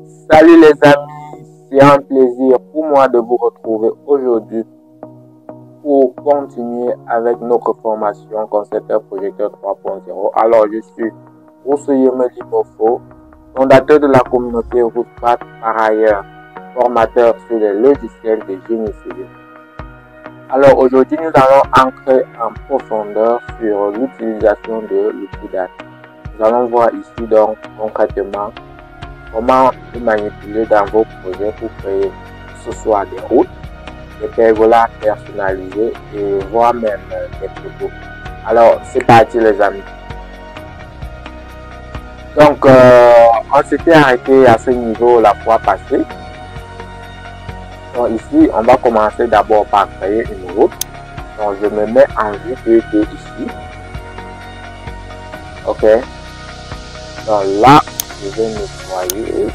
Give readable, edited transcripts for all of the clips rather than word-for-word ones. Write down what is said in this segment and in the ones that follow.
Salut les amis, c'est un plaisir pour moi de vous retrouver aujourd'hui pour continuer avec notre formation concepteur projecteur 3.0. Alors je suis Roussoyeme Limofo, fondateur de la communauté Rootpat, par ailleurs formateur sur les logiciels de génie civil. Alors aujourd'hui nous allons entrer en profondeur sur l'utilisation de l'outil data. Nous allons voir ici donc concrètement comment vous manipuler dans vos projets pour créer que ce soit des routes, des pergolas personnalisées et voire même des photos. Alors c'est parti les amis. Donc on s'était arrêté à ce niveau la fois passée. Donc ici on va commencer d'abord par créer une route. Donc je me mets en vue 2D ici. Ok. Donc là je vais nettoyer.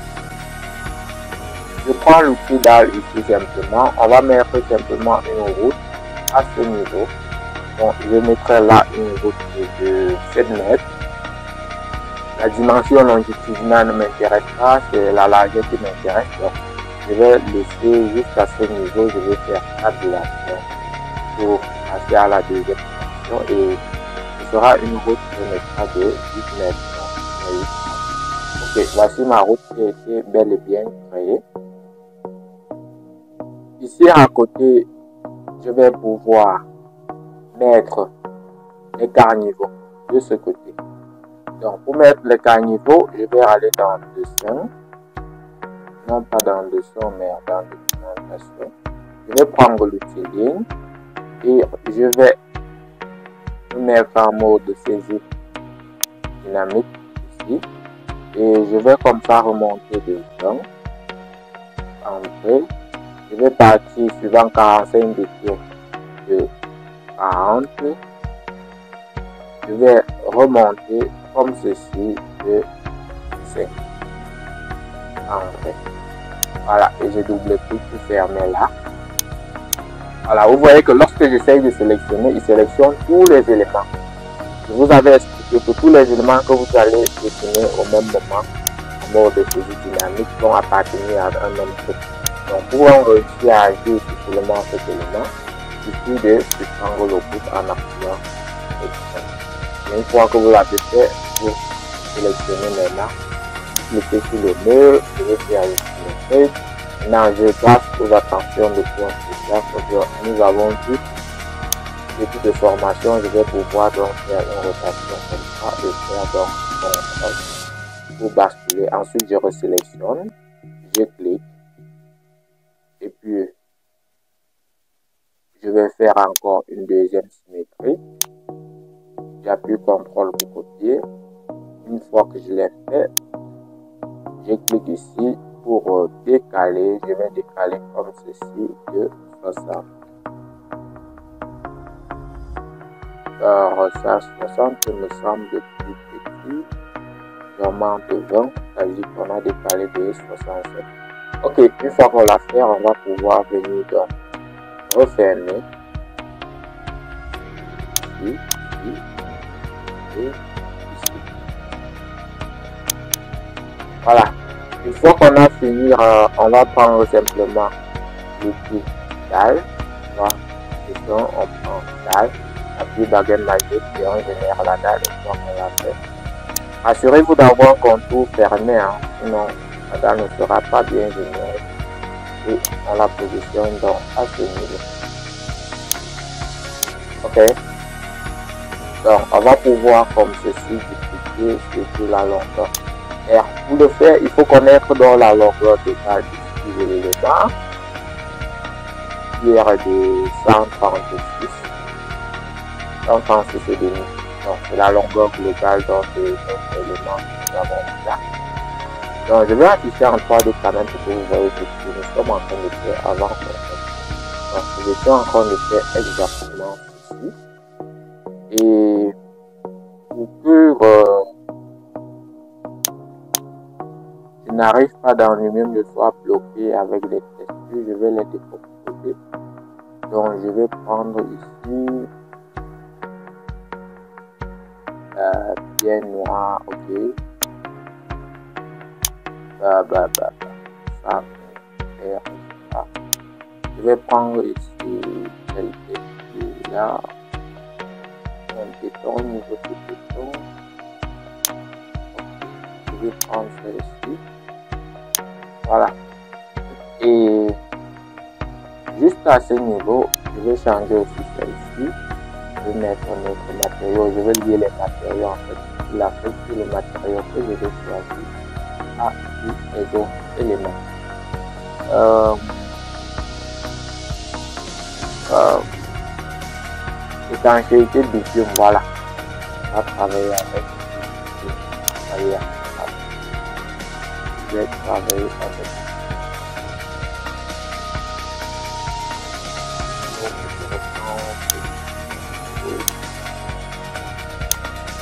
Je prends l'outil DAL ici simplement. On va mettre simplement une route à ce niveau. Donc je mettrai là une route de 7 mètres. La dimension longitudinale ne m'intéresse pas, c'est la largeur qui m'intéresse. Donc je vais laisser jusqu'à ce niveau. Je vais faire tabulation pour passer à la deuxième dimension et ce sera une route qui mettra de 8 mètres. Ok, voici ma route qui a été bel et bien créée. Ici à côté, je vais pouvoir mettre les carnivaux de ce côté. Donc pour mettre les carnivaux, je vais aller dans dessin, non pas dans dessin mais dans documentation. Je vais prendre l'outil ligne et je vais me mettre en mode saisie dynamique ici et je vais comme ça remonter de 20, entrer. Je vais partir suivant 45 degrés de 40. Je vais remonter comme ceci de 5. Entrer. Voilà, et je double-clique pour fermer là. Voilà, vous voyez que lorsque j'essaye de sélectionner, il sélectionne tous les éléments. Je vous avais expliqué que tous les éléments que vous allez dessiner au même moment en mode de saisie dynamique vont appartenir à un même groupe. Donc pour réussir à agir sur seulement cet élément, il suffit de suspendre le groupe en appuyant sur le. Une fois que vous l'avez fait, vous sélectionnez maintenant, cliquez sur le mur, je vais faire une feuille. Maintenant, je passe aux attentions de point spécial. Nous avons vu les types de formation. Je vais pouvoir donc faire une rotation comme ça et faire donc mon pour basculer. Ensuite, je resélectionne, je clique et puis je vais faire encore une deuxième symétrie. J'appuie CTRL pour copier. Une fois que je l'ai fait, je clique ici pour décaler. Je vais décaler comme ceci de 60. Alors ça 60 me semble plus petit. J'augmente 20, c'est-à-dire qu'on a décalé de 67. Ok, une fois qu'on l'a fait, on va pouvoir venir donc refermer. Ici, ici et ici. Voilà. Une fois qu'on a fini, on va prendre simplement l'outil DAL. On prend DAL, appuie baguette magique et on génère la DAL une fois qu'on l'a fait. Assurez-vous d'avoir un contour fermé, hein, sinon la DAL ne sera pas bien générée. Et on la positionne donc à ce niveau. Ok. Donc on va pouvoir comme ceci dupliquer sur la longueur. Et pour le faire, il faut connaître dans la longueur totale de l'élément qui est de 136. 136 et demi. Donc c'est la longueur globale dans notre élément que nous avons là. Donc je vais afficher en 3D quand même pour que vous voyez ce que nous sommes en train de faire avant qu'on fasse. Donc je suis en train de faire exactement ceci. Et pour que je n'arrive pas dans lui-même, je sois bloqué avec les textures, je vais les décomposer. Donc je vais prendre ici bien noir, ok. ça. Je vais prendre ici là un béton, niveau de béton. Je vais prendre celle-ci. Voilà. Et juste à ce niveau, je vais changer aussi celle-ci. Je vais mettre un autre matériau. Je vais lier les matériaux en fait. La fait sur le matériau que je vais choisir à tous les autres éléments. Étanchéité de bitume, voilà. On va travailler avec je vais travailler avec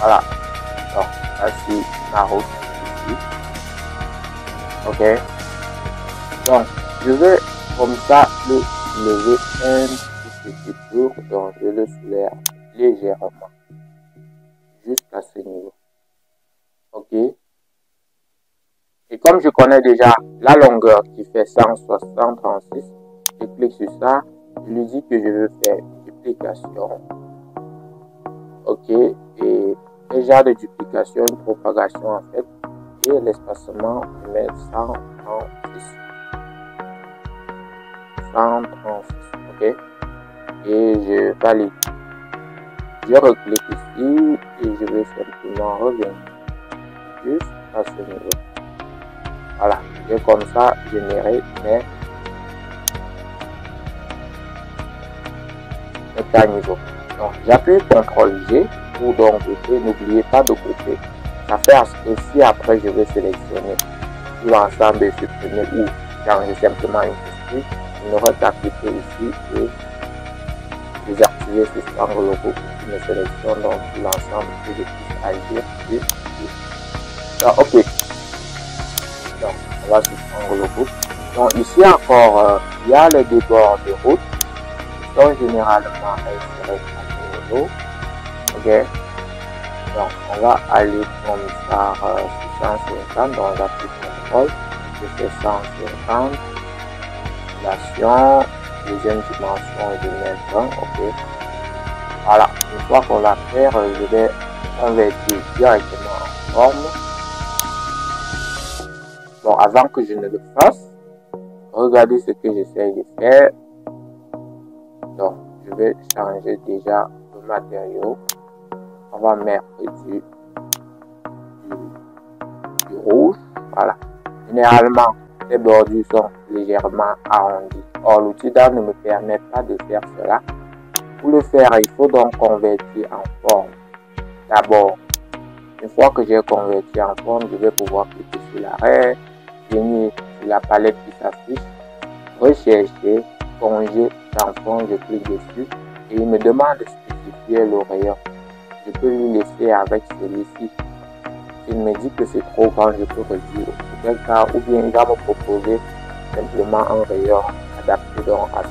voilà. Donc, voici ma route ici. Ok. Donc, je vais comme ça le lever un petit peu. Donc, je le soulève légèrement. Jusqu'à ce niveau. Ok. Et comme je connais déjà la longueur qui fait 136, je clique sur ça. Je lui dis que je veux faire une duplication. Ok. Et déjà de duplication, une propagation en fait. Et l'espacement, je mets 136. 136. Ok. Et je valide. Je reclique ici et je vais simplement revenir jusqu'à ce niveau. Voilà, j'ai comme ça généré mes caniveaux. Donc j'appuie CTRL G pour donc couper. N'oubliez pas de couper. Ça fait aussi après je vais sélectionner tout l'ensemble et supprimer ou changer simplement une question. Je n'aurai qu'à cliquer ici et désactiver ce triangle logo qui me sélectionne donc tout l'ensemble que je puisse agir dessus. Donc ok. Donc, on va suspendre le groupe. Donc, ici encore, il y a les débords de route qui sont généralement insérés à ce niveau. Ok. Donc, on va aller comme ça sur 150. Donc, j'appuie CTRL. Je fais 150. Relation. Deuxième dimension, je mets 20. Ok. Voilà. Une fois qu'on l'a fait, je vais convertir directement en forme. Bon, avant que je ne le fasse, regardez ce que j'essaie de faire. Donc, je vais changer déjà le matériau. On va mettre du rouge. Voilà. Généralement, les bordures sont légèrement arrondies. Or, l'outil d'art ne me permet pas de faire cela. Pour le faire, il faut donc convertir en forme. D'abord, une fois que j'ai converti en forme, je vais pouvoir cliquer sur l'arrêt, venir sur la palette qui s'affiche, rechercher, congé en forme, je clique dessus et il me demande de spécifier le rayon. Je peux lui laisser avec celui-ci. S'il me dit que c'est trop grand, je peux réduire au quel cas, ou bien il va me proposer simplement un rayon adapté donc à ça.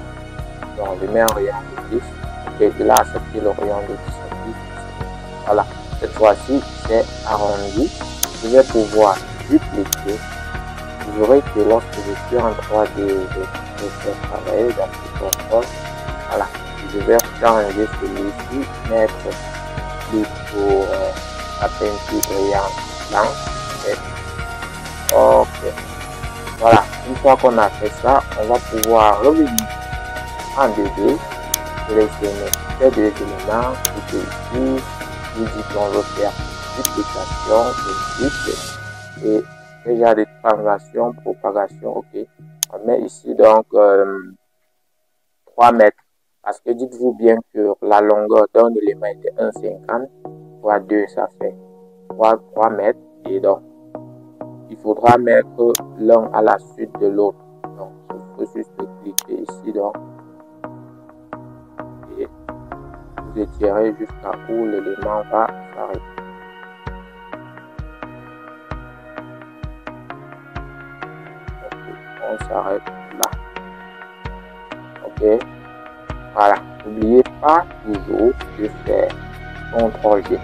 Donc je mets un rayon de 10 et il a accepté le rayon de 10. Voilà, cette fois-ci c'est arrondi. Je vais pouvoir dupliquer. Vous verrez que lorsque je suis en 3D, je fais travailler dans ce contrôle. Voilà, je vais changer celui-ci, mettre pour la peinture brillante blanche. Ok, voilà, une fois qu'on a fait ça, on va pouvoir revenir en 2D, sélectionner ces deux éléments, cliquer ici, nous dit qu'on veut faire duplication, et déjà des translations, propagation, ok. On met ici donc 3 mètres. Parce que dites-vous bien que la longueur d'un élément était 1,50 fois 2, ça fait 3 mètres. Et donc, il faudra mettre l'un à la suite de l'autre. Donc, il faut juste cliquer ici. Donc, et vous étirez jusqu'à où l'élément va s'arrêter. On s'arrête là. Ok. Voilà. N'oubliez pas toujours de faire CTRL G.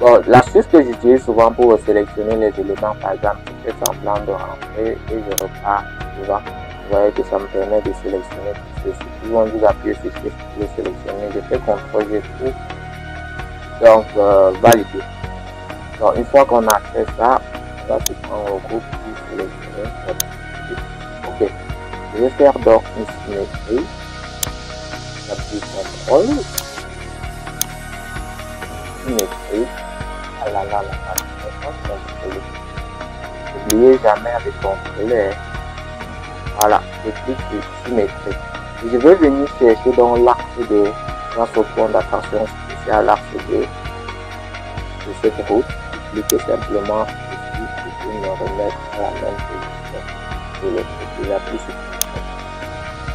Bon, l'astuce que j'utilise souvent pour sélectionner les éléments, par exemple, je fais semblant de rentrer et je repars souvent. Vous voyez que ça me permet de sélectionner tout ceci. Souvent, vous appuyez sur Shift pour le sélectionner. Je fais CTRL G pour donc valider. Donc, une fois qu'on a fait ça, on va se prendre au groupe pour sélectionner. Ok. Je vais faire donc une symétrie. J'appuie CTRL. Symétrie. Ah là là là. N'oubliez jamais de contrôler. Voilà, je clique sur symétrie. Et je vais venir chercher dans l'axe de, grâce au point d'attention spécial, l'axe de cette route. Je clique simplement ici pour me remettre à la même position de l'autre côté. J'appuie sur symétrie.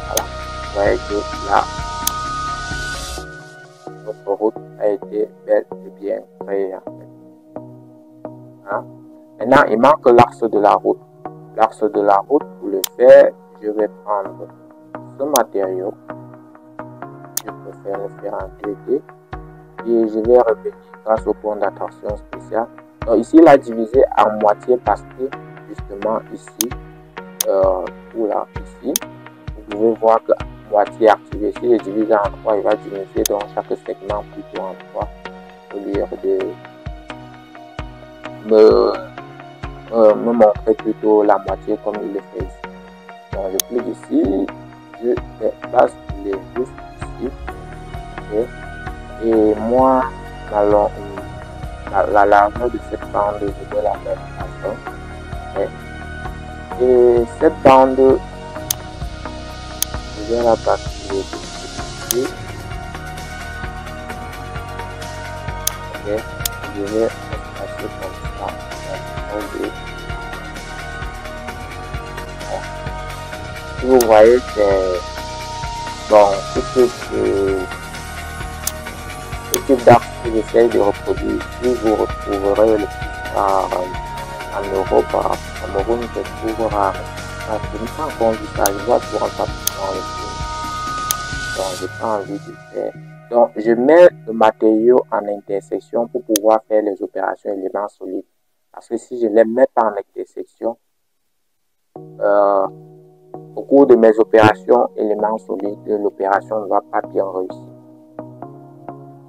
Voilà, vous voyez que là, notre route a été belle et bien créée en fait. Hein? Maintenant, il manque l'axe de la route. L'axe de la route, pour le faire, je vais prendre ce matériau. Je préfère le faire en 2D. Et je vais revenir grâce au point d'attention spécial. Donc ici, il a divisé en moitié parce que justement ici, ou là, ici, vous pouvez voir que moitié activée. Si je divise en 3, il va diviser dans chaque segment plutôt en 3 au lieu de me montrer plutôt la moitié comme il le fait ici. Donc je clique ici, je passe les juste ici. Okay. Et moi, la largeur de cette bande, je vais la mettre à fond. Okay. Et cette bande, je vais la basculer ici. Okay. Je vais passer comme ça. Si vous voyez, c'est bon, ce type d'axe que j'essaie de reproduire ici, vous retrouverez le plus en Europe, en Cameroun, je trouve rare. Je ne pas encore vu ça, je vois toujours un peu dans le film. Donc, j'ai pas envie de faire. Donc, je mets le matériau en intersection pour pouvoir faire les opérations éléments solides. Parce que si je ne les mets pas en intersection, au cours de mes opérations éléments solides, l'opération ne va pas bien réussir.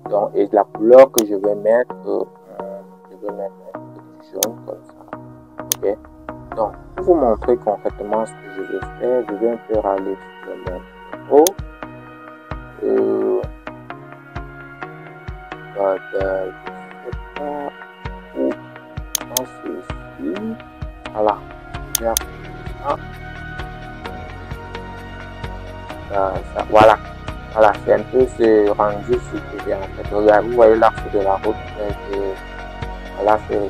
Donc, et la couleur que je vais mettre un peu de jaune comme ça. Ok. Donc, pour vous montrer concrètement ce que je vais faire, je vais un peu râler sur le même niveau. Je sais pas où c'est ici. Voilà. Voilà. Voilà, c'est un peu ce rendu ici que j'ai en fait. Regardez, vous voyez l'axe de la route. Voilà, c'est un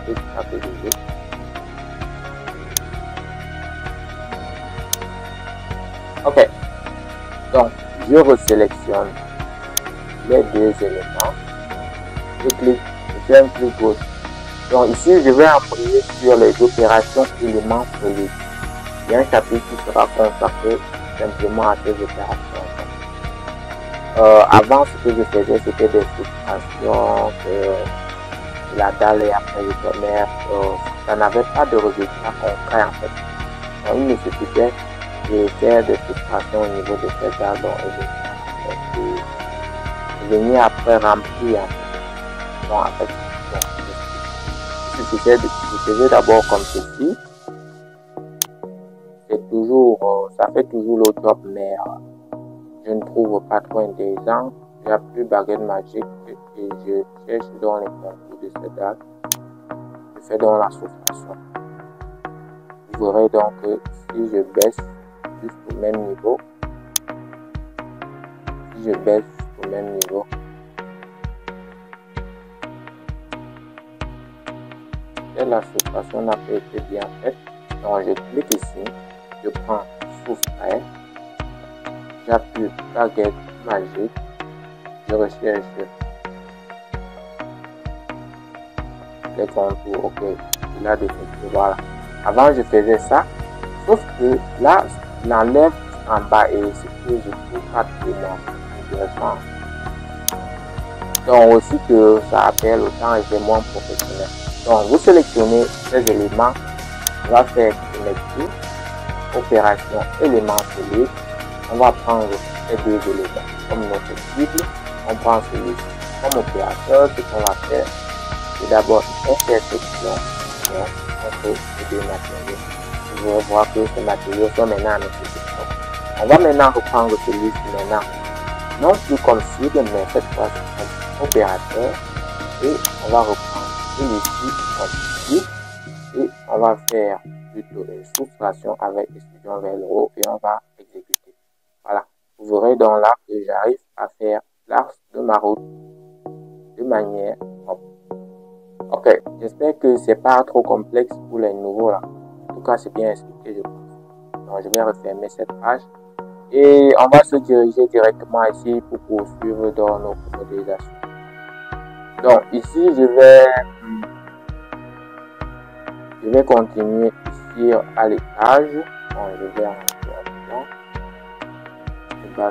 peu stabilisé. Ok. Donc, je resélectionne les deux éléments. Je clique, je fais un clic gauche. Donc ici, je vais appuyer sur les opérations éléments solides. Il y a un chapitre qui sera consacré simplement à ces opérations. Avant, ce que je faisais, c'était des frustrations, la dalle et après le tonnerre. Ça n'avait pas de résultat concret en fait. Donc, il me suffisait de faire des frustrations au niveau de cette dalle. Et venir après remplir en fait. Donc, en fait, je faisais d'abord comme ceci. C'est toujours, ça fait toujours le job, mais je ne trouve pas trop intéressant. J'appuie baguette magique et je cherche dans les contours de cette dalle. Je fais dans la soustraction. Vous verrez donc que si je baisse jusqu'au même niveau, et la soustraction n'a pas été bien faite, donc je clique ici, je prends soustraire, j'appuie baguette magique, je recherche les contours. Ok, il a défini, voilà. Avant je faisais ça, sauf que là il enlève en bas et ce que je trouve pas tellement intéressant. Donc aussi que ça appelle autant et moins professionnel. Donc vous sélectionnez ces éléments, on va faire connecter, opération élément solide. On va prendre ces deux éléments comme notre cible. On prend celui-ci comme opérateur. Ce qu'on va faire, c'est d'abord intersection entre les deux matériaux. Vous allez voir que ces matériaux sont maintenant en intersection. On va maintenant reprendre celui-ci maintenant, non plus comme cible, mais cette fois-ci comme opérateur. Et on va reprendre celui-ci comme cible. Et on va faire plutôt une soustraction avec extrusion vers le haut et on va exécuter. Voilà. Vous verrez donc là que j'arrive à faire l'axe de ma route de manière propre. Ok, j'espère que c'est pas trop complexe pour les nouveaux là. En tout cas, c'est bien expliqué, je pense. Donc, je vais refermer cette page et on va se diriger directement ici pour poursuivre dans nos modélisations. Donc, ici, je vais continuer ici à l'étage. Bon, je vais en faire un plan.